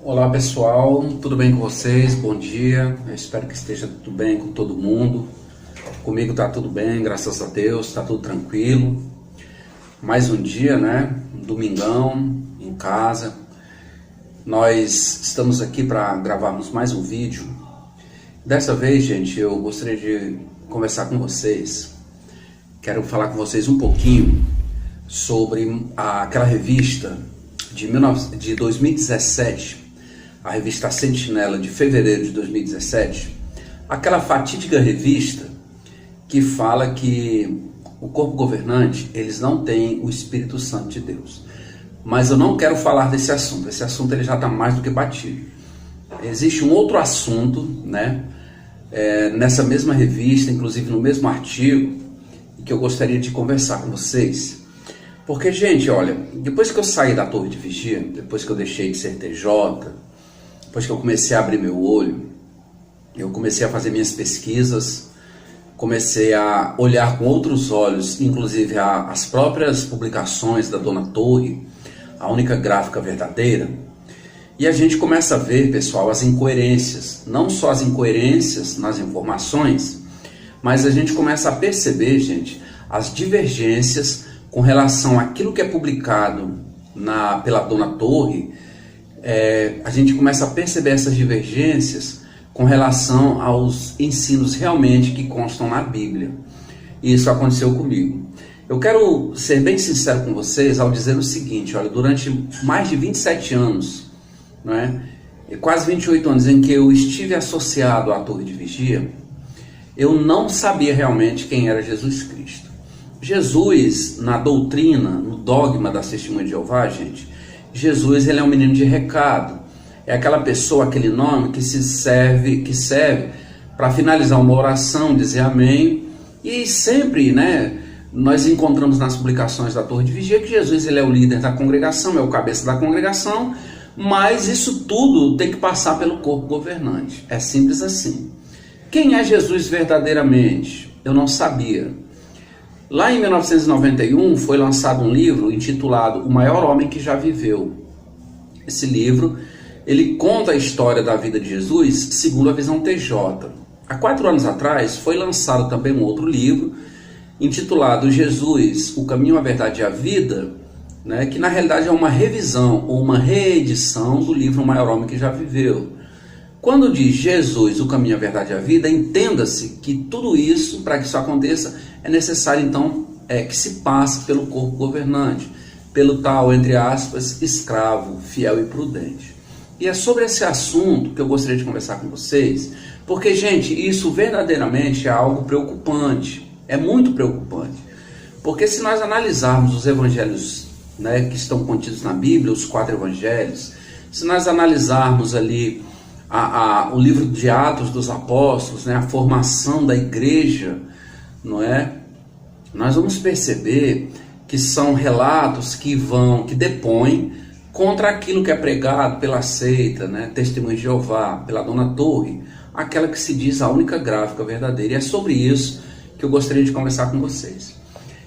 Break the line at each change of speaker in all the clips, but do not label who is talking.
Olá pessoal, tudo bem com vocês? Bom dia, eu espero que esteja tudo bem com todo mundo. Comigo tá tudo bem, graças a Deus, tá tudo tranquilo. Mais um dia, né? Um domingão, em casa. Nós estamos aqui para gravarmos mais um vídeo. Dessa vez, gente, eu gostaria de conversar com vocês. Quero falar com vocês um pouquinho sobre aquela revista de 2017, a revista Sentinela, de fevereiro de 2017, aquela fatídica revista que fala que o corpo governante, eles não têm o Espírito Santo de Deus. Mas eu não quero falar desse assunto, esse assunto ele já está mais do que batido. Existe um outro assunto, né, nessa mesma revista, inclusive no mesmo artigo, que eu gostaria de conversar com vocês. Porque, gente, olha, depois que eu saí da torre de vigia, depois que eu deixei de ser TJ, depois que eu comecei a abrir meu olho, eu comecei a fazer minhas pesquisas, comecei a olhar com outros olhos, inclusive as próprias publicações da Dona Torre, a única gráfica verdadeira, e a gente começa a ver, pessoal, as incoerências, não só as incoerências nas informações, mas a gente começa a perceber, gente, as divergências com relação àquilo que é publicado pela Dona Torre. A gente começa a perceber essas divergências com relação aos ensinos realmente que constam na Bíblia. E isso aconteceu comigo. Eu quero ser bem sincero com vocês ao dizer o seguinte: olha, durante mais de 27 anos, não é? Quase 28 anos em que eu estive associado à Torre de Vigia, eu não sabia realmente quem era Jesus Cristo. Jesus, na doutrina, no dogma da Testemunha de Jeová, gente, Jesus, ele é um menino de recado. É aquela pessoa, aquele nome que serve para finalizar uma oração, dizer amém. E sempre, né, nós encontramos nas publicações da Torre de Vigia que Jesus, ele é o líder da congregação, é o cabeça da congregação, mas isso tudo tem que passar pelo corpo governante. É simples assim. Quem é Jesus verdadeiramente? Eu não sabia. Lá em 1991 foi lançado um livro intitulado O Maior Homem que Já Viveu. Esse livro, ele conta a história da vida de Jesus segundo a visão TJ. Há 4 anos atrás foi lançado também um outro livro intitulado Jesus, o Caminho, a Verdade e a Vida, né, que na realidade é uma revisão ou uma reedição do livro O Maior Homem que Já Viveu. Quando diz Jesus, o caminho, a verdade e a vida, entenda-se que tudo isso, para que isso aconteça, é necessário então que se passe pelo corpo governante, pelo tal, entre aspas, escravo, fiel e prudente. E é sobre esse assunto que eu gostaria de conversar com vocês, porque, gente, isso verdadeiramente é algo preocupante, é muito preocupante. Porque se nós analisarmos os evangelhos, né, que estão contidos na Bíblia, os 4 evangelhos, se nós analisarmos ali o livro de Atos dos Apóstolos, né, a formação da igreja, não é? Nós vamos perceber que são relatos que depõem contra aquilo que é pregado pela seita, né, Testemunha de Jeová, pela Dona Torre, aquela que se diz a única gráfica verdadeira. E é sobre isso que eu gostaria de conversar com vocês.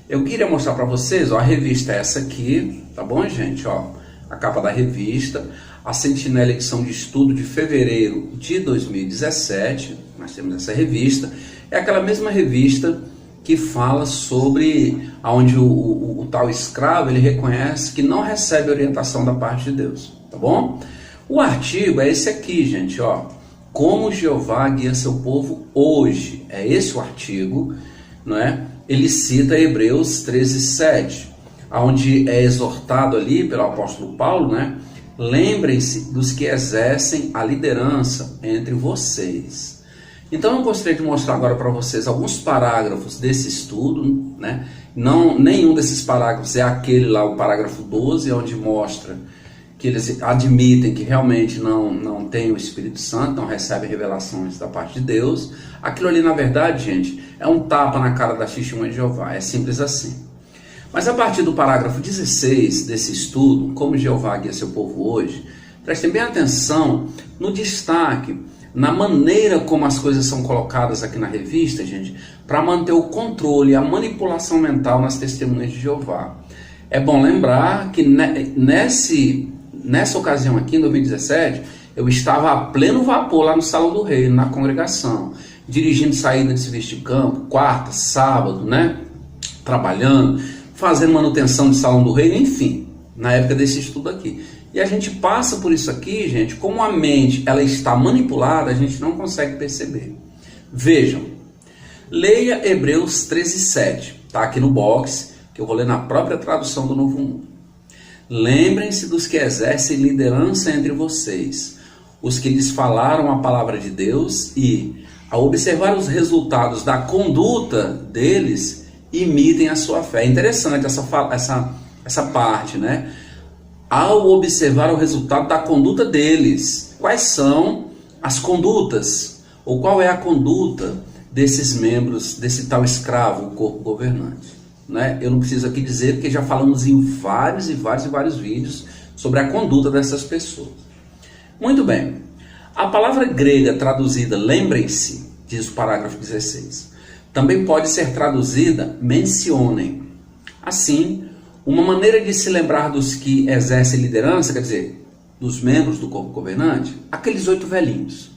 Eu queria mostrar para vocês, ó, a revista é essa aqui, tá bom, gente? Ó, a capa da revista, a Sentinela, edição de estudo de fevereiro de 2017, nós temos essa revista, é aquela mesma revista que fala sobre onde o tal escravo, ele reconhece que não recebe orientação da parte de Deus, tá bom? O artigo é esse aqui, gente, ó, Como Jeová guia seu povo hoje, é esse o artigo, não é? Ele cita Hebreus 13:7, onde é exortado ali pelo apóstolo Paulo, né? Lembrem-se dos que exercem a liderança entre vocês. Então eu gostaria de mostrar agora para vocês alguns parágrafos desse estudo, né? Não, nenhum desses parágrafos é aquele lá, o parágrafo 12, onde mostra que eles admitem que realmente não tem o Espírito Santo, não recebem revelações da parte de Deus. Aquilo ali, na verdade, gente, é um tapa na cara da testemunha de Jeová, é simples assim. Mas a partir do parágrafo 16 desse estudo, como Jeová guia seu povo hoje, prestem bem atenção no destaque, na maneira como as coisas são colocadas aqui na revista, gente, para manter o controle e a manipulação mental nas testemunhas de Jeová. É bom lembrar que nessa ocasião aqui, em 2017, eu estava a pleno vapor lá no Salão do Rei, na congregação, dirigindo saída de serviço de campo, quarta, sábado, né? Trabalhando, fazendo manutenção de Salão do Rei, enfim, na época desse estudo aqui. E a gente passa por isso aqui, gente, como a mente ela está manipulada, a gente não consegue perceber. Vejam, leia Hebreus 13:7, está aqui no box, que eu vou ler na própria tradução do Novo Mundo. Lembrem-se dos que exercem liderança entre vocês, os que lhes falaram a palavra de Deus e, ao observar os resultados da conduta deles, imitem a sua fé. É interessante essa parte, né? Ao observar o resultado da conduta deles. Quais são as condutas? Ou qual é a conduta desses membros, desse tal escravo, o corpo governante? Né? Eu não preciso aqui dizer, porque já falamos em vários vídeos sobre a conduta dessas pessoas. Muito bem. A palavra grega traduzida, lembrem-se, diz o parágrafo 16, também pode ser traduzida mencionem. Assim, uma maneira de se lembrar dos que exercem liderança, quer dizer, dos membros do corpo governante, aqueles 8 velhinhos,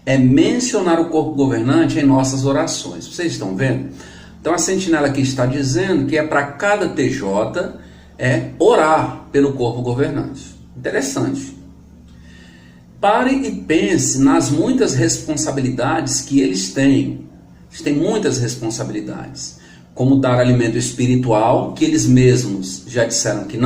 é mencionar o corpo governante em nossas orações. Vocês estão vendo? Então a sentinela aqui está dizendo que é para cada TJ orar pelo corpo governante. Interessante. Pare e pense nas muitas responsabilidades que eles têm. Eles têm muitas responsabilidades. Como dar alimento espiritual, que eles mesmos já disseram que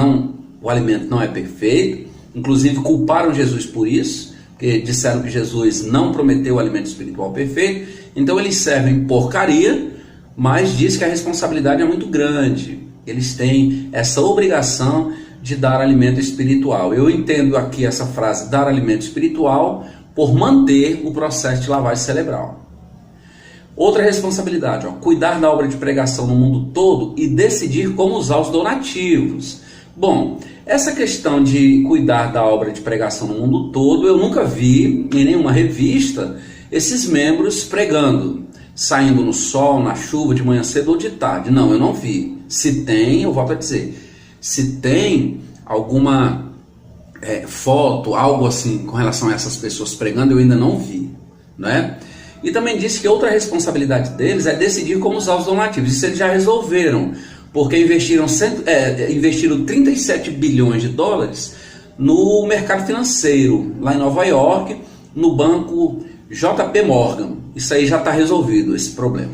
o alimento não é perfeito, inclusive culparam Jesus por isso, porque disseram que Jesus não prometeu o alimento espiritual perfeito, então eles servem porcaria, mas diz que a responsabilidade é muito grande, eles têm essa obrigação de dar alimento espiritual. Eu entendo aqui essa frase, dar alimento espiritual, por manter o processo de lavagem cerebral. Outra responsabilidade, cuidar da obra de pregação no mundo todo e decidir como usar os donativos. Bom, essa questão de cuidar da obra de pregação no mundo todo, eu nunca vi em nenhuma revista esses membros pregando, saindo no sol, na chuva, de manhã cedo ou de tarde. Não, eu não vi. Se tem, eu volto a dizer, se tem alguma foto, algo assim, com relação a essas pessoas pregando, eu ainda não vi, né? E também disse que outra responsabilidade deles é decidir como usar os donativos. Isso eles já resolveram, porque investiram 37 bilhões de dólares no mercado financeiro, lá em Nova York, no banco JP Morgan. Isso aí já está resolvido, esse problema.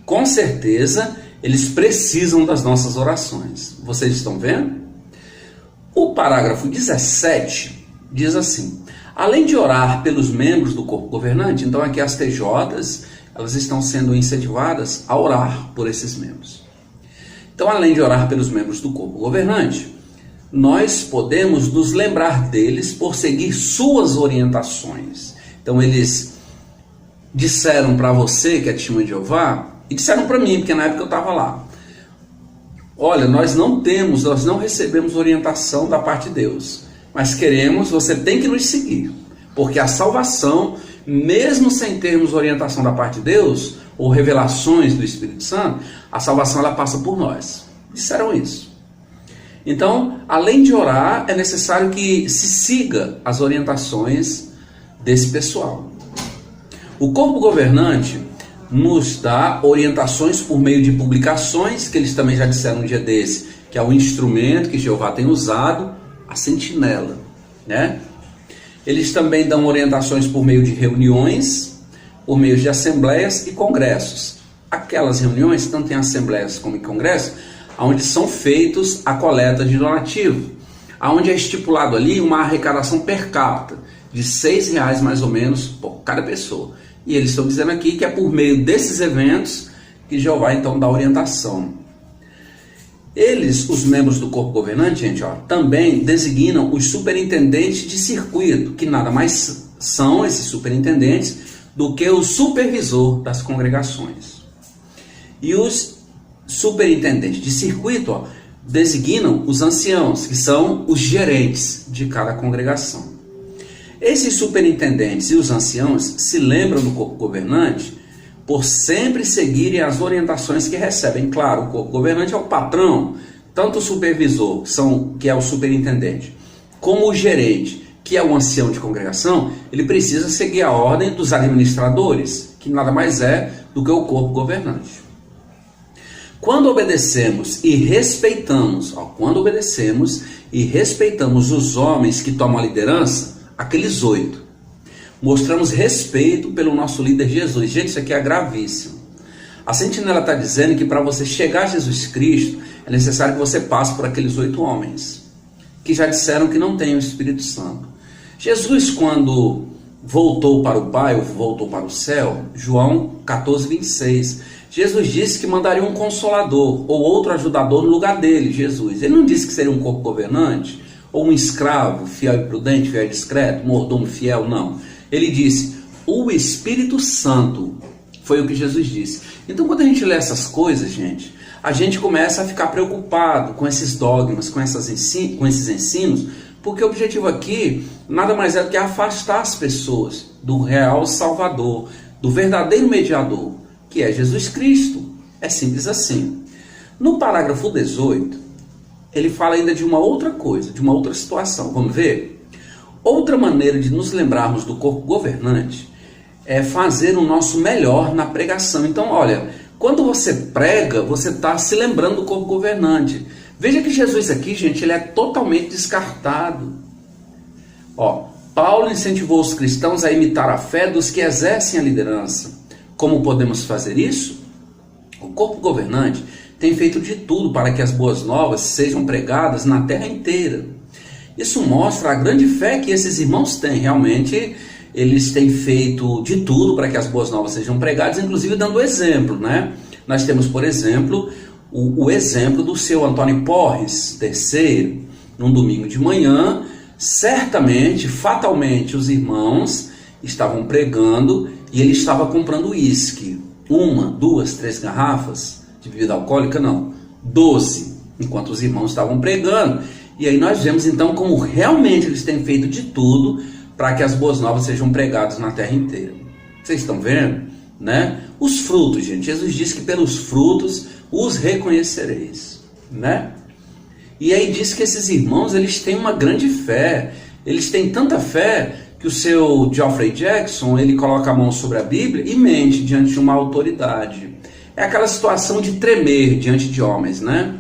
Com certeza, eles precisam das nossas orações. Vocês estão vendo? O parágrafo 17 diz assim: além de orar pelos membros do corpo governante, então aqui as TJs, elas estão sendo incentivadas a orar por esses membros. Então, além de orar pelos membros do corpo governante, nós podemos nos lembrar deles por seguir suas orientações. Então, eles disseram para você, que é testemunha de Jeová, e disseram para mim, porque na época eu estava lá: olha, nós não recebemos orientação da parte de Deus, mas você tem que nos seguir, porque a salvação, mesmo sem termos orientação da parte de Deus, ou revelações do Espírito Santo, a salvação ela passa por nós. Disseram isso. Então, além de orar, é necessário que se siga as orientações desse pessoal. O corpo governante nos dá orientações por meio de publicações, que eles também já disseram um dia desse, que é o instrumento que Jeová tem usado, a sentinela, né? Eles também dão orientações por meio de reuniões, por meio de assembleias e congressos. Aquelas reuniões, tanto em assembleias como em congressos, onde são feitos a coleta de donativo, onde é estipulado ali uma arrecadação per capita de R$6 mais ou menos por cada pessoa. E eles estão dizendo aqui que é por meio desses eventos que Jeová então dá orientação. Eles, os membros do corpo governante, gente, também designam os superintendentes de circuito, que nada mais são esses superintendentes do que o supervisor das congregações. E os superintendentes de circuito designam os anciãos, que são os gerentes de cada congregação. Esses superintendentes e os anciãos se lembram do corpo governante por sempre seguirem as orientações que recebem. Claro, o corpo governante é o patrão, tanto o supervisor, que é o superintendente, como o gerente, que é o ancião de congregação, ele precisa seguir a ordem dos administradores, que nada mais é do que o corpo governante. Quando obedecemos e respeitamos os homens que tomam a liderança, aqueles 8, mostramos respeito pelo nosso líder Jesus. Gente, isso aqui é gravíssimo. A sentinela está dizendo que para você chegar a Jesus Cristo, é necessário que você passe por aqueles 8 homens, que já disseram que não têm o Espírito Santo. Jesus, quando voltou para o Pai, ou voltou para o céu, João 14, 26, Jesus disse que mandaria um consolador, ou outro ajudador no lugar dele, Jesus. Ele não disse que seria um corpo governante, ou um escravo, fiel e prudente, fiel e discreto, mordomo fiel, não. Ele disse, o Espírito Santo, foi o que Jesus disse. Então, quando a gente lê essas coisas, gente, a gente começa a ficar preocupado com esses dogmas, com esses ensinos, porque o objetivo aqui nada mais é do que afastar as pessoas do real Salvador, do verdadeiro mediador, que é Jesus Cristo. É simples assim. No parágrafo 18, ele fala ainda de uma outra coisa, de uma outra situação. Vamos ver? Outra maneira de nos lembrarmos do corpo governante é fazer o nosso melhor na pregação. Então, olha, quando você prega, você está se lembrando do corpo governante. Veja que Jesus aqui, gente, ele é totalmente descartado. Paulo incentivou os cristãos a imitar a fé dos que exercem a liderança. Como podemos fazer isso? O corpo governante tem feito de tudo para que as boas novas sejam pregadas na terra inteira. Isso mostra a grande fé que esses irmãos têm. Realmente, eles têm feito de tudo para que as boas novas sejam pregadas, inclusive dando exemplo, né? Nós temos, por exemplo, o exemplo do seu Antônio Porres, terceiro, num domingo de manhã, certamente, fatalmente, os irmãos estavam pregando e ele estava comprando uísque. 1, 2, 3 garrafas de bebida alcoólica, não, 12, enquanto os irmãos estavam pregando. E aí nós vemos então como realmente eles têm feito de tudo para que as boas novas sejam pregadas na terra inteira. Vocês estão vendo? Né? Os frutos, gente. Jesus disse que pelos frutos os reconhecereis. Né? E aí diz que esses irmãos, eles têm uma grande fé. Eles têm tanta fé que o seu Geoffrey Jackson, ele coloca a mão sobre a Bíblia e mente diante de uma autoridade. É aquela situação de tremer diante de homens, né?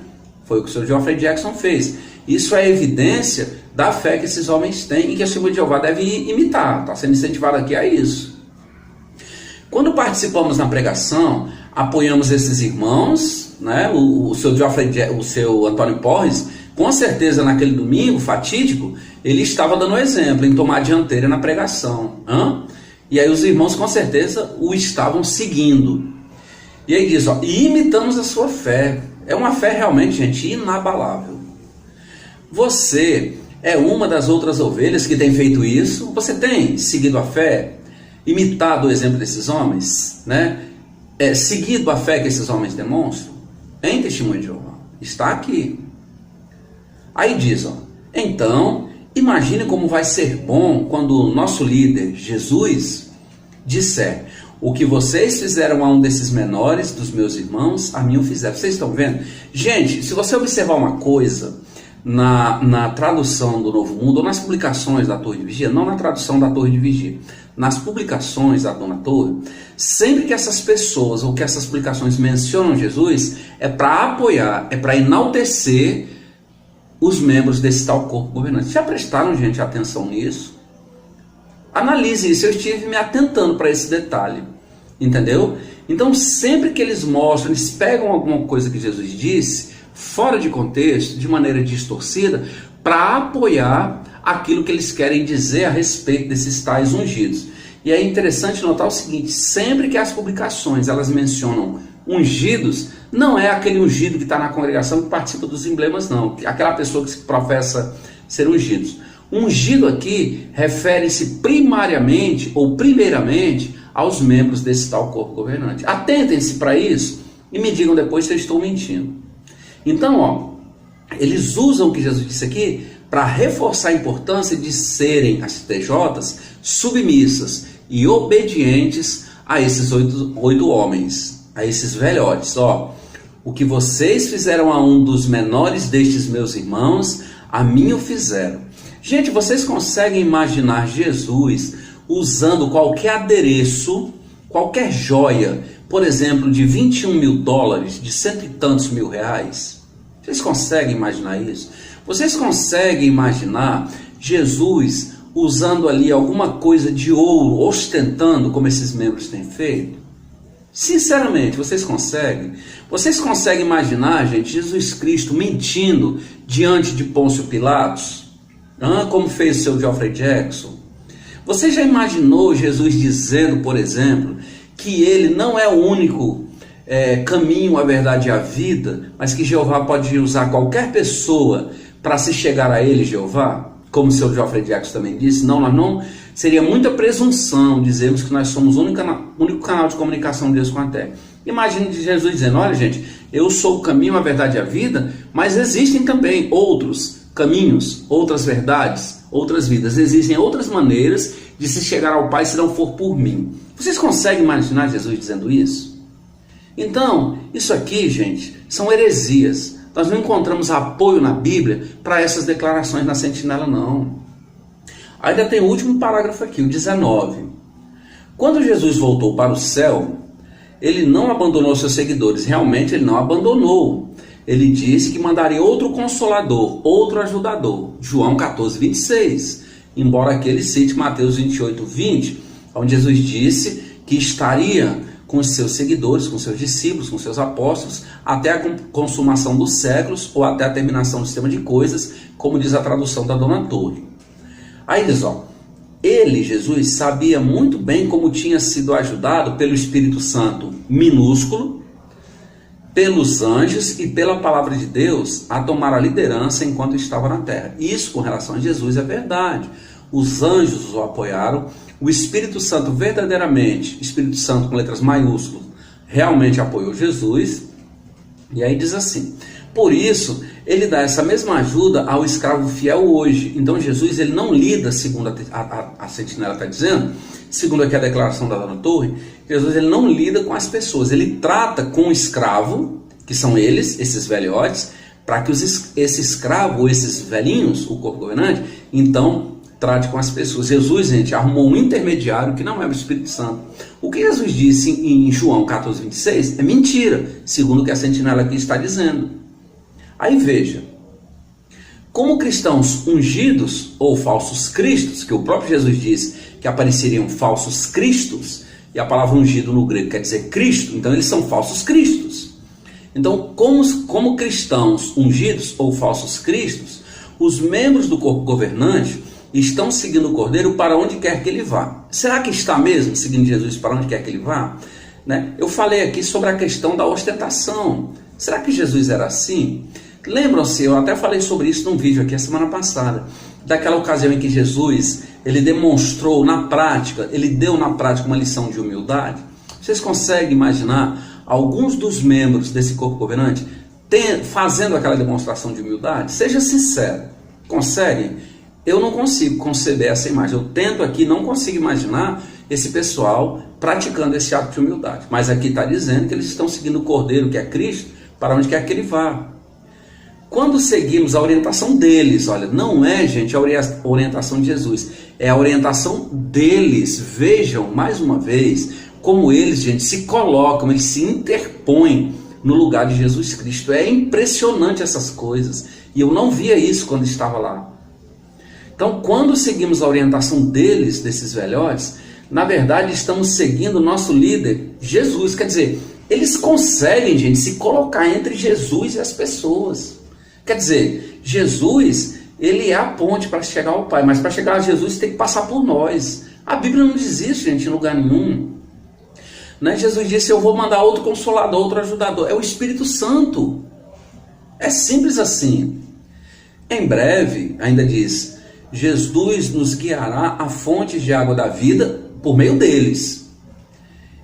Foi o que o seu Geoffrey Jackson fez. Isso é evidência da fé que esses homens têm e que a Assembleia de Jeová deve imitar. Está sendo incentivado aqui a isso. Quando participamos na pregação, apoiamos esses irmãos, né? O seu Antônio Porres, com certeza naquele domingo fatídico, ele estava dando exemplo em tomar a dianteira na pregação. E aí os irmãos com certeza o estavam seguindo. E aí diz, e imitamos a sua fé. É uma fé realmente, gente, inabalável. Você é uma das outras ovelhas que tem feito isso? Você tem seguido a fé? Imitado o exemplo desses homens? Né? Seguido a fé que esses homens demonstram? Em Testemunho de Jeová. Está aqui. Aí diz, então, imagine como vai ser bom quando o nosso líder, Jesus, disser: o que vocês fizeram a um desses menores dos meus irmãos, a mim o fizeram. Vocês estão vendo? Gente, se você observar uma coisa na tradução do Novo Mundo, ou nas publicações da Torre de Vigia, não na tradução da Torre de Vigia, nas publicações da Dona Torre, sempre que essas pessoas ou que essas publicações mencionam Jesus, é para apoiar, é para enaltecer os membros desse tal corpo governante. Já prestaram, gente, atenção nisso? Analise isso. Eu estive me atentando para esse detalhe, entendeu? Então, sempre que eles mostram, eles pegam alguma coisa que Jesus disse fora de contexto, de maneira distorcida, para apoiar aquilo que eles querem dizer a respeito desses tais ungidos. E é interessante notar o seguinte, sempre que as publicações elas mencionam ungidos, não é aquele ungido que está na congregação que participa dos emblemas, não. Aquela pessoa que se professa ser ungidos. Ungido aqui refere-se primariamente ou primeiramente aos membros desse tal corpo governante. Atentem-se para isso e me digam depois se eu estou mentindo. Então, eles usam o que Jesus disse aqui para reforçar a importância de serem as TJs submissas e obedientes a esses oito homens, a esses velhotes. O que vocês fizeram a um dos menores destes meus irmãos, a mim o fizeram. Gente, vocês conseguem imaginar Jesus usando qualquer adereço, qualquer joia, por exemplo, de 21 mil dólares, de cento e tantos mil reais? Vocês conseguem imaginar isso? Vocês conseguem imaginar Jesus usando ali alguma coisa de ouro, ostentando como esses membros têm feito? Sinceramente, vocês conseguem? Vocês conseguem imaginar, gente, Jesus Cristo mentindo diante de Pôncio Pilatos? Como fez o seu Geoffrey Jackson? Você já imaginou Jesus dizendo, por exemplo, que ele não é o único caminho, a verdade e a vida, mas que Jeová pode usar qualquer pessoa para se chegar a ele, Jeová? Como o seu Geoffrey Jackson também disse, não seria muita presunção dizermos que nós somos o único canal de comunicação de Deus com a terra. Imagine Jesus dizendo, olha gente, eu sou o caminho, a verdade e a vida, mas existem também outros caminhos, outras verdades, outras vidas. Existem outras maneiras de se chegar ao Pai se não for por mim. Vocês conseguem imaginar Jesus dizendo isso? Então, isso aqui, gente, são heresias. Nós não encontramos apoio na Bíblia para essas declarações na sentinela, não. Ainda tem o último parágrafo aqui, o 19. Quando Jesus voltou para o céu, ele não abandonou seus seguidores. Realmente, ele não abandonou. Ele disse que mandaria outro consolador, outro ajudador. João 14, 26. Embora aqui ele cite Mateus 28, 20, onde Jesus disse que estaria com os seus seguidores, com seus discípulos, com seus apóstolos, até a consumação dos séculos ou até a terminação do sistema de coisas, como diz a tradução da Dona Torre. Aí diz, ele, Jesus, sabia muito bem como tinha sido ajudado pelo Espírito Santo minúsculo, pelos anjos e pela palavra de Deus a tomar a liderança enquanto estava na terra. Isso com relação a Jesus é verdade. Os anjos o apoiaram, o Espírito Santo verdadeiramente, Espírito Santo com letras maiúsculas, realmente apoiou Jesus. E aí diz assim, por isso ele dá essa mesma ajuda ao escravo fiel hoje. Então Jesus ele não lida, segundo a sentinela está dizendo, segundo aqui a declaração da Dona Torre, Jesus ele não lida com as pessoas, ele trata com o escravo, que são eles, esses velhotes, para que esse escravo, ou esses velhinhos, o corpo governante, então trate com as pessoas. Jesus, gente, arrumou um intermediário que não é o Espírito Santo. O que Jesus disse em João 14, 26 é mentira, segundo o que a sentinela aqui está dizendo. Aí veja, como cristãos ungidos ou falsos cristos, que o próprio Jesus disse que apareceriam falsos cristos, e a palavra ungido no grego quer dizer Cristo, então eles são falsos cristos. Então, como cristãos ungidos ou falsos cristos, os membros do corpo governante estão seguindo o Cordeiro para onde quer que ele vá. Será que está mesmo seguindo Jesus para onde quer que ele vá? Eu falei aqui sobre a questão da ostentação. Será que Jesus era assim? Lembram-se, eu até falei sobre isso num vídeo aqui a semana passada, daquela ocasião em que Jesus, ele demonstrou na prática, ele deu na prática uma lição de humildade. Vocês conseguem imaginar alguns dos membros desse corpo governante fazendo aquela demonstração de humildade? Seja sincero, conseguem? Eu não consigo conceber essa imagem. Eu tento aqui, não consigo imaginar esse pessoal praticando esse ato de humildade. Mas aqui está dizendo que eles estão seguindo o Cordeiro, que é Cristo, para onde quer que ele vá. Quando seguimos a orientação deles, olha, não é, gente, a orientação de Jesus, é a orientação deles. Vejam, mais uma vez, como eles, gente, se colocam, eles se interpõem no lugar de Jesus Cristo. É impressionante essas coisas. E eu não via isso quando estava lá. Então, quando seguimos a orientação deles, desses velhotes, na verdade estamos seguindo o nosso líder, Jesus. Quer dizer, eles conseguem, gente, se colocar entre Jesus e as pessoas. Quer dizer, Jesus, ele é a ponte para chegar ao Pai, mas para chegar a Jesus tem que passar por nós. A Bíblia não diz isso, gente, em lugar nenhum. Né? Jesus disse, eu vou mandar outro consolador, outro ajudador. É o Espírito Santo. É simples assim. Em breve, ainda diz, Jesus nos guiará a fontes de água da vida por meio deles.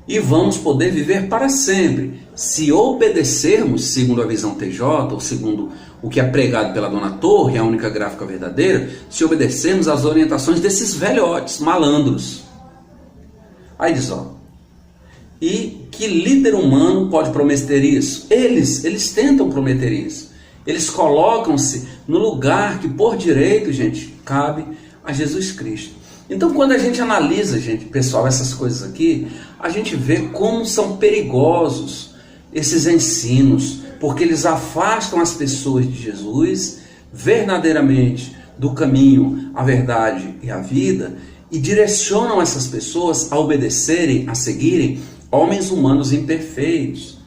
E vamos poder viver para sempre, se obedecermos, segundo a visão TJ, ou segundo o que é pregado pela Dona Torre, a única gráfica verdadeira, se obedecermos às orientações desses velhotes, malandros. Aí diz, e que líder humano pode prometer isso? Eles tentam prometer isso. Eles colocam-se no lugar que por direito, gente, cabe a Jesus Cristo. Então, quando a gente analisa, gente, pessoal, essas coisas aqui, a gente vê como são perigosos esses ensinos, porque eles afastam as pessoas de Jesus verdadeiramente do caminho, a verdade e a vida, e direcionam essas pessoas a obedecerem, a seguirem homens humanos imperfeitos.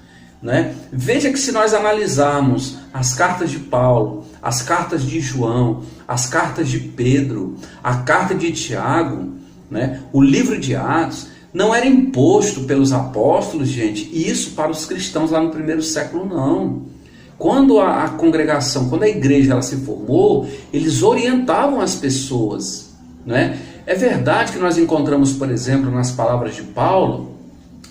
Né? Veja que se nós analisarmos as cartas de Paulo, as cartas de João, as cartas de Pedro, a carta de Tiago, né? O livro de Atos, não era imposto pelos apóstolos, gente, isso para os cristãos lá no primeiro século, não. Quando a congregação, quando a igreja ela se formou, eles orientavam as pessoas. Né? É verdade que nós encontramos, por exemplo, nas palavras de Paulo,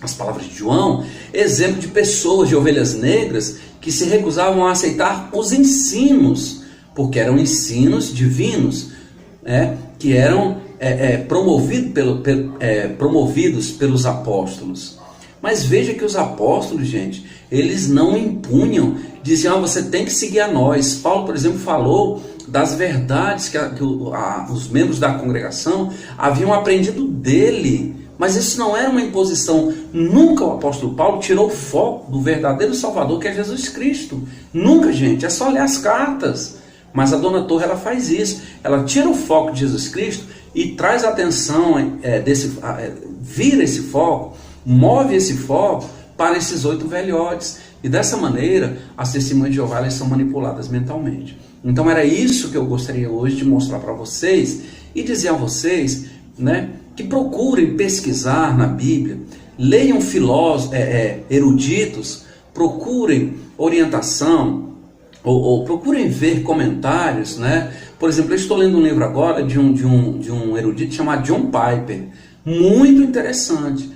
as palavras de João, exemplo de pessoas, de ovelhas negras, que se recusavam a aceitar os ensinos, porque eram ensinos divinos, né, que eram promovidos pelos apóstolos. Mas veja que os apóstolos, gente, eles não impunham, diziam, você tem que seguir a nós. Paulo, por exemplo, falou das verdades que os membros da congregação haviam aprendido dele. Mas isso não era uma imposição. Nunca o apóstolo Paulo tirou o foco do verdadeiro Salvador, que é Jesus Cristo. Nunca, gente. É só ler as cartas. Mas a Dona Torre, ela faz isso. Ela tira o foco de Jesus Cristo e traz a atenção, vira esse foco, move esse foco para esses 8 velhotes. E dessa maneira, as testemunhas de Jeová elas são manipuladas mentalmente. Então era isso que eu gostaria hoje de mostrar para vocês e dizer a vocês, né, que procurem pesquisar na Bíblia, leiam filósofos, eruditos, procurem orientação, ou procurem ver comentários, né? Por exemplo, eu estou lendo um livro agora de um erudito chamado John Piper, muito interessante,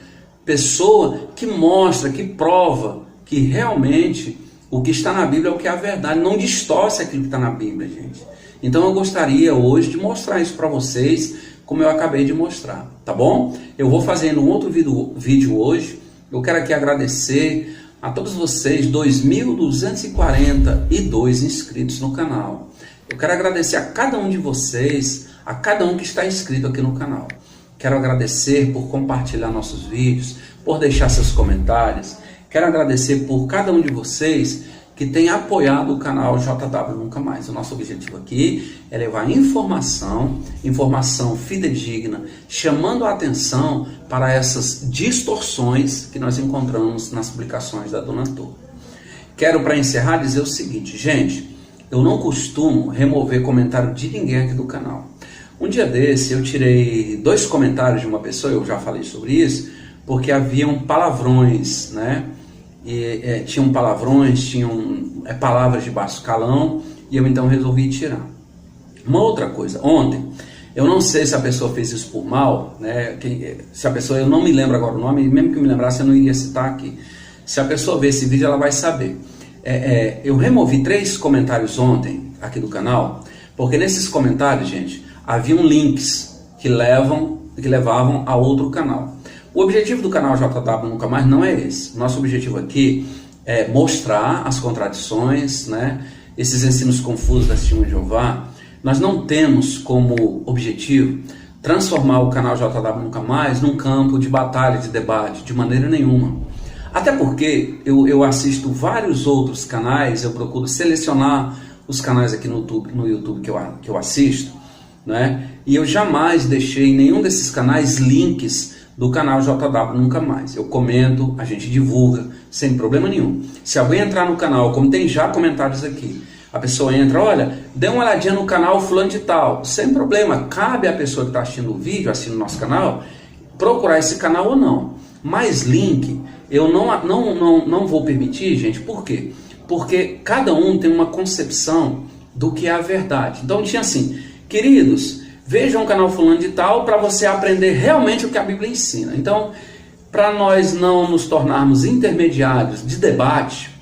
pessoa que mostra, que prova que realmente o que está na Bíblia é o que é a verdade, não distorce aquilo que está na Bíblia, gente. Então eu gostaria hoje de mostrar isso para vocês, como eu acabei de mostrar, tá bom? Eu vou fazendo um outro vídeo hoje. Eu quero aqui agradecer a todos vocês, 2.242 inscritos no canal. Eu quero agradecer a cada um de vocês, a cada um que está inscrito aqui no canal. Quero agradecer por compartilhar nossos vídeos, por deixar seus comentários. Quero agradecer por cada um de vocês que tem apoiado o canal JW Nunca Mais. O nosso objetivo aqui é levar informação fidedigna, chamando a atenção para essas distorções que nós encontramos nas publicações da Dona Torre. Quero, para encerrar, dizer o seguinte, gente, eu não costumo remover comentário de ninguém aqui do canal. Um dia desse eu tirei 2 comentários de uma pessoa, eu já falei sobre isso, porque haviam palavrões, né? Tinham palavrões, tinham palavras de baixo calão, e eu então resolvi tirar. Uma outra coisa, ontem, eu não sei se a pessoa fez isso por mal, né? Se a pessoa, eu não me lembro agora o nome, mesmo que eu me lembrasse eu não iria citar aqui. Se a pessoa ver esse vídeo ela vai saber. Eu removi 3 comentários ontem aqui do canal, porque nesses comentários, gente, haviam links que levavam a outro canal. O objetivo do canal JW Nunca Mais não é esse. Nosso objetivo aqui é mostrar as contradições, né? Esses ensinos confusos da Testemunha de Jeová. Nós não temos como objetivo transformar o canal JW Nunca Mais num campo de batalha, de debate, de maneira nenhuma. Até porque eu assisto vários outros canais, eu procuro selecionar os canais aqui no YouTube que eu assisto, né? E eu jamais deixei em nenhum desses canais links do canal JW Nunca Mais. Eu comento, a gente divulga, sem problema nenhum. Se alguém entrar no canal, como tem já comentários aqui, A pessoa entra, olha, dê uma olhadinha no canal fulano de tal. Sem problema, cabe à pessoa que está assistindo o vídeo, assistindo o nosso canal, procurar esse canal ou não. Mas link, eu não vou permitir, gente. Por quê? Porque cada um tem uma concepção do que é a verdade. Então tinha assim, queridos, vejam o canal fulano de tal para você aprender realmente o que a Bíblia ensina. Então, para nós não nos tornarmos intermediários de debate,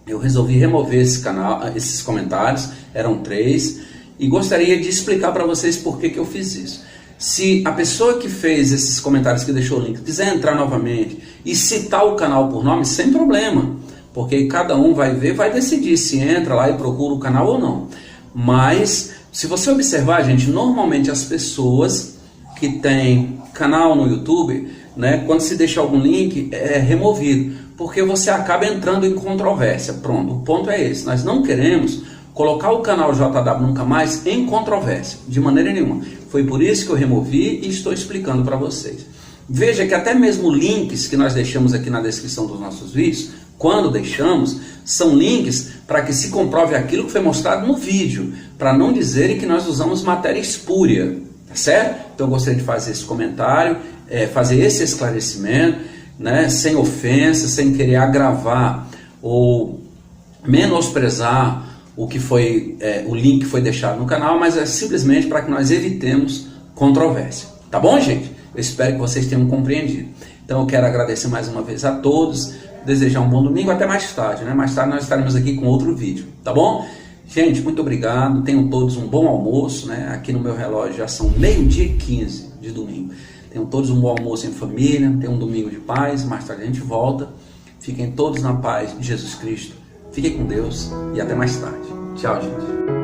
eu resolvi remover esses comentários, eram 3, e gostaria de explicar para vocês por que eu fiz isso. Se a pessoa que fez esses comentários, que deixou o link, quiser entrar novamente e citar o canal por nome, sem problema, porque cada um vai ver, vai decidir se entra lá e procura o canal ou não. Mas, se você observar, gente, normalmente as pessoas que têm canal no YouTube, né, quando se deixa algum link, é removido, porque você acaba entrando em controvérsia. Pronto, o ponto é esse. Nós não queremos colocar o canal JW Nunca Mais em controvérsia, de maneira nenhuma. Foi por isso que eu removi e estou explicando para vocês. Veja que até mesmo links que nós deixamos aqui na descrição dos nossos vídeos, quando deixamos, são links para que se comprove aquilo que foi mostrado no vídeo, para não dizerem que nós usamos matéria espúria, tá certo? Então eu gostaria de fazer esse comentário, fazer esse esclarecimento, né, sem ofensa, sem querer agravar ou menosprezar o que foi o link que foi deixado no canal, mas é simplesmente para que nós evitemos controvérsia. Tá bom, gente? Eu espero que vocês tenham compreendido. Então eu quero agradecer mais uma vez a todos, desejar um bom domingo, até mais tarde, né? Mais tarde nós estaremos aqui com outro vídeo, tá bom? Gente, muito obrigado, tenham todos um bom almoço, né? Aqui no meu relógio já são 12h15 de domingo. Tenham todos um bom almoço em família, tenham um domingo de paz, mais tarde a gente volta. Fiquem todos na paz de Jesus Cristo. Fiquem com Deus e até mais tarde. Tchau, gente.